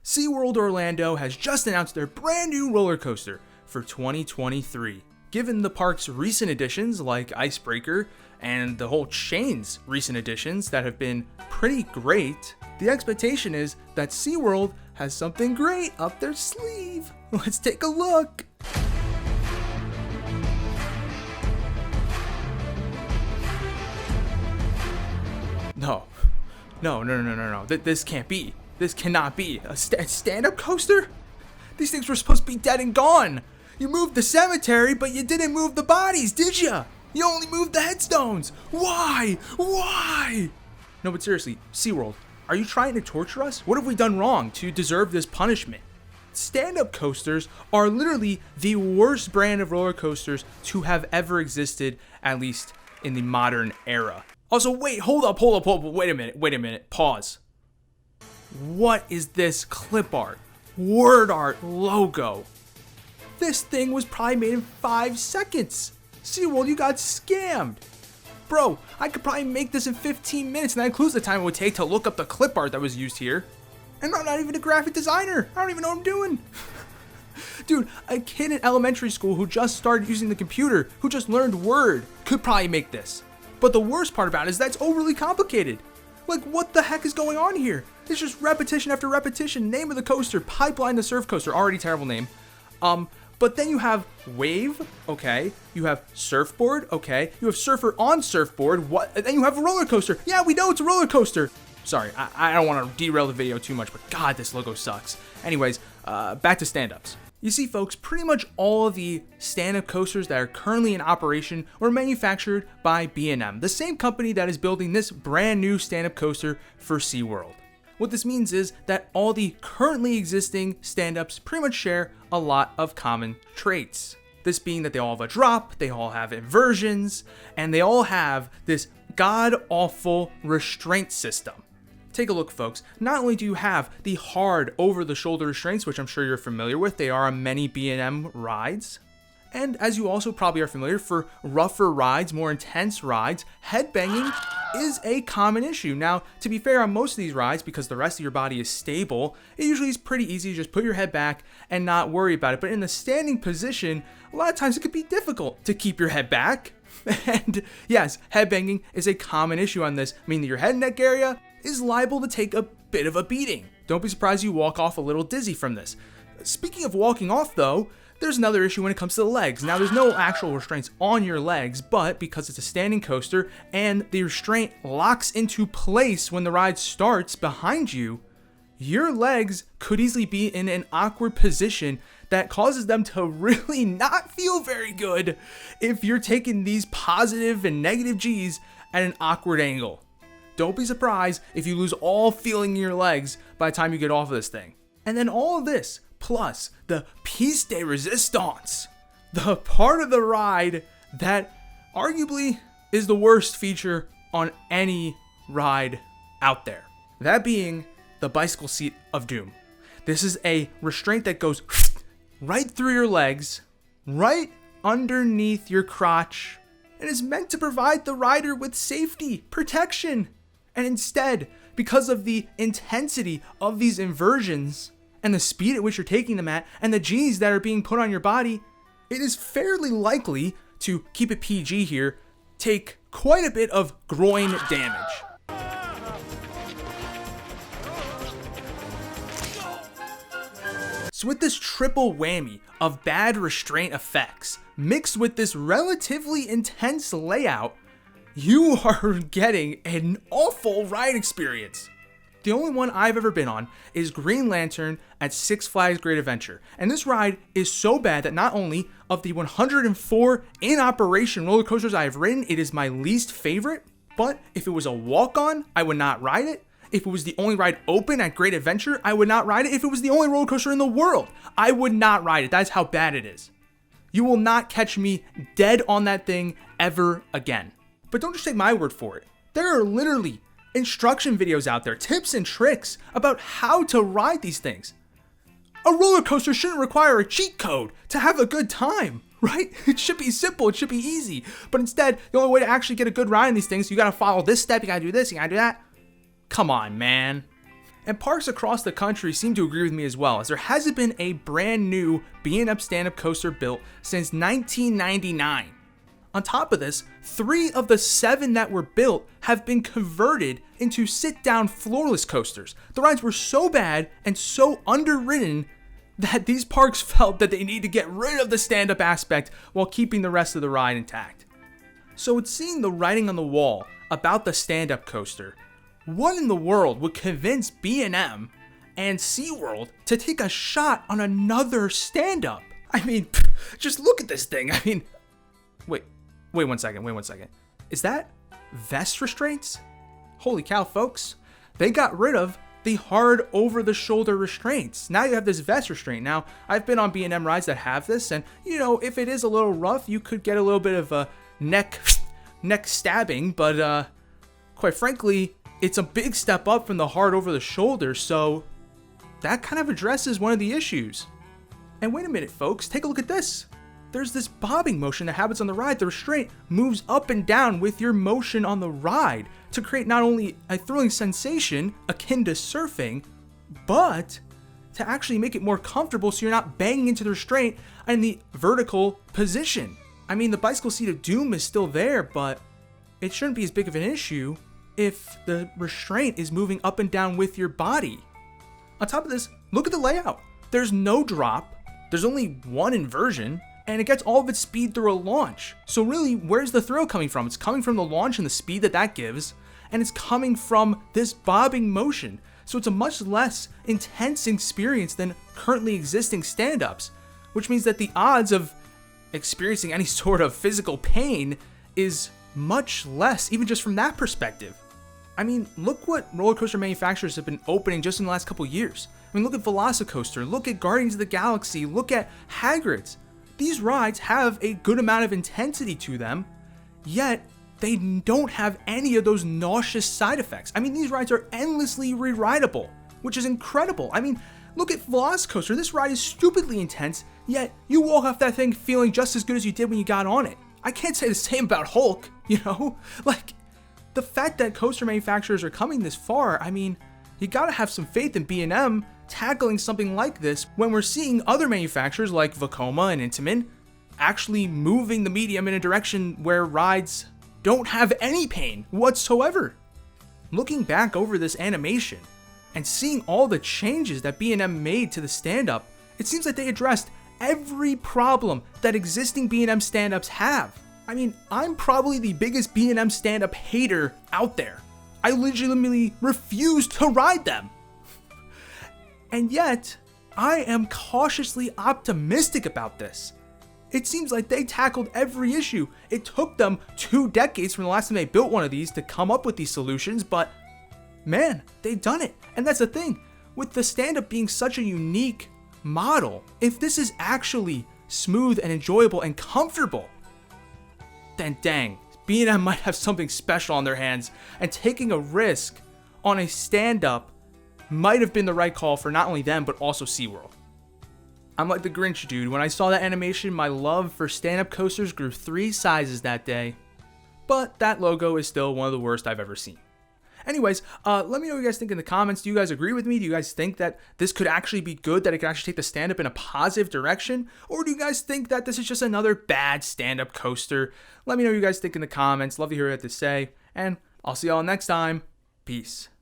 SeaWorld Orlando has just announced their brand new roller coaster for 2023. Given the park's recent additions like Icebreaker and the whole chain's recent additions that have been pretty great, the expectation is that SeaWorld has something great up their sleeve. Let's take a look. No. This can't be. This cannot be. A stand-up coaster? These things were supposed to be dead and gone. You moved the cemetery, but you didn't move the bodies, did ya? You only moved the headstones. Why? Why? No, but seriously, SeaWorld, are you trying to torture us? What have we done wrong to deserve this punishment? Stand-up coasters are literally the worst brand of roller coasters to have ever existed, at least in the modern era. Also, wait, hold up, wait a minute, pause. What is this clip art, word art, logo? This thing was probably made in 5 seconds. SeaWorld, you got scammed. Bro, I could probably make this in 15 minutes, and that includes the time it would take to look up the clip art that was used here. And I'm not even a graphic designer. I don't even know what I'm doing. Dude, a kid in elementary school who just started using the computer, who just learned Word, could probably make this. But the worst part about it is that it's overly complicated. Like, what the heck is going on here? It's just repetition after repetition. Name of the coaster, Pipeline the Surf Coaster, already terrible name. But then you have Wave, okay. You have Surfboard, okay. You have Surfer on Surfboard, what? And then you have a roller coaster. Yeah, we know it's a roller coaster. Sorry, I don't want to derail the video too much, but God, this logo sucks. Anyways, back to stand-ups. You see, folks, pretty much all of the stand-up coasters that are currently in operation were manufactured by B&M, the same company that is building this brand new stand-up coaster for SeaWorld. What this means is that all the currently existing stand-ups pretty much share a lot of common traits. This being that they all have a drop, they all have inversions, and they all have this god-awful restraint system. Take a look, folks. Not only do you have the hard over-the-shoulder restraints, which I'm sure you're familiar with, they are on many B&M rides. And as you also probably are familiar, for rougher rides, more intense rides, headbanging is a common issue. Now, to be fair, on most of these rides, because the rest of your body is stable, it usually is pretty easy to just put your head back and not worry about it. But in the standing position, a lot of times it could be difficult to keep your head back. And yes, headbanging is a common issue on this, meaning that your head and neck area is liable to take a bit of a beating. Don't be surprised you walk off a little dizzy from this. Speaking of walking off though, there's another issue when it comes to the legs. Now, there's no actual restraints on your legs, but because it's a standing coaster and the restraint locks into place when the ride starts behind you, your legs could easily be in an awkward position that causes them to really not feel very good if you're taking these positive and negative G's at an awkward angle. Don't be surprised if you lose all feeling in your legs by the time you get off of this thing. And then all of this, plus the piece de resistance, the part of the ride that arguably is the worst feature on any ride out there. That being the bicycle seat of doom. This is a restraint that goes right through your legs, right underneath your crotch, and is meant to provide the rider with safety, protection. And instead, because of the intensity of these inversions and the speed at which you're taking them at and the G's that are being put on your body, it is fairly likely, to keep it PG here, take quite a bit of groin damage. So with this triple whammy of bad restraint effects, mixed with this relatively intense layout, you are getting an awful ride experience. The only one I've ever been on is Green Lantern at Six Flags Great Adventure. And this ride is so bad that not only of the 104 in operation roller coasters I have ridden, it is my least favorite, but if it was a walk-on, I would not ride it. If it was the only ride open at Great Adventure, I would not ride it. If it was the only roller coaster in the world, I would not ride it. That's how bad it is. You will not catch me dead on that thing ever again. But don't just take my word for it. There are literally instruction videos out there, tips and tricks about how to ride these things. A roller coaster shouldn't require a cheat code to have a good time, right? It should be simple, it should be easy. But instead, the only way to actually get a good ride in these things, you gotta follow this step, you gotta do this, you gotta do that. Come on, man. And parks across the country seem to agree with me as well, as there hasn't been a brand new B&M stand-up coaster built since 1999. On top of this, 3 of the 7 that were built have been converted into sit-down floorless coasters. The rides were so bad and so underwritten that these parks felt that they need to get rid of the stand-up aspect while keeping the rest of the ride intact. So it's seeing the writing on the wall about the stand-up coaster. What in the world would convince B&M and SeaWorld to take a shot on another stand-up? I mean, just look at this thing. I mean, wait one second. Is that vest restraints? Holy cow, folks. They got rid of the hard over-the-shoulder restraints. Now you have this vest restraint. Now, I've been on B&M rides that have this, and, you know, if it is a little rough, you could get a little bit of a neck stabbing, but, quite frankly, it's a big step up from the hard over the shoulder, so that kind of addresses one of the issues. And wait a minute, folks, take a look at this. There's this bobbing motion that happens on the ride. The restraint moves up and down with your motion on the ride to create not only a thrilling sensation akin to surfing, but to actually make it more comfortable so you're not banging into the restraint in the vertical position. I mean, the bicycle seat of doom is still there, but it shouldn't be as big of an issue if the restraint is moving up and down with your body. On top of this, look at the layout. There's no drop, there's only one inversion, and it gets all of its speed through a launch. So really, where's the thrill coming from? It's coming from the launch and the speed that gives, and it's coming from this bobbing motion. So it's a much less intense experience than currently existing stand-ups, which means that the odds of experiencing any sort of physical pain is much less, even just from that perspective. I mean, look what roller coaster manufacturers have been opening just in the last couple years. I mean, look at Velocicoaster, look at Guardians of the Galaxy, look at Hagrid's. These rides have a good amount of intensity to them, yet they don't have any of those nauseous side effects. I mean, these rides are endlessly re-rideable, which is incredible. I mean, look at Velocicoaster. This ride is stupidly intense, yet you walk off that thing feeling just as good as you did when you got on it. I can't say the same about Hulk, you know? Like, the fact that coaster manufacturers are coming this far, I mean, you gotta have some faith in B&M tackling something like this when we're seeing other manufacturers like Vekoma and Intamin actually moving the medium in a direction where rides don't have any pain whatsoever. Looking back over this animation and seeing all the changes that B&M made to the stand-up, it seems like they addressed every problem that existing B&M stand-ups have. I mean, I'm probably the biggest B&M stand-up hater out there. I legitimately refuse to ride them. And yet, I am cautiously optimistic about this. It seems like they tackled every issue. It took them 2 decades from the last time they built one of these to come up with these solutions, but man, they've done it. And that's the thing, with the stand-up being such a unique model, if this is actually smooth and enjoyable and comfortable, then dang, B&M might have something special on their hands, and taking a risk on a stand-up might have been the right call for not only them, but also SeaWorld. I'm like the Grinch, dude. When I saw that animation, my love for stand-up coasters grew 3 sizes that day. But that logo is still one of the worst I've ever seen. Anyways, let me know what you guys think in the comments. Do you guys agree with me? Do you guys think that this could actually be good, that it could actually take the stand-up in a positive direction? Or do you guys think that this is just another bad stand-up coaster? Let me know what you guys think in the comments. Love to hear what you have to say. And I'll see y'all next time. Peace.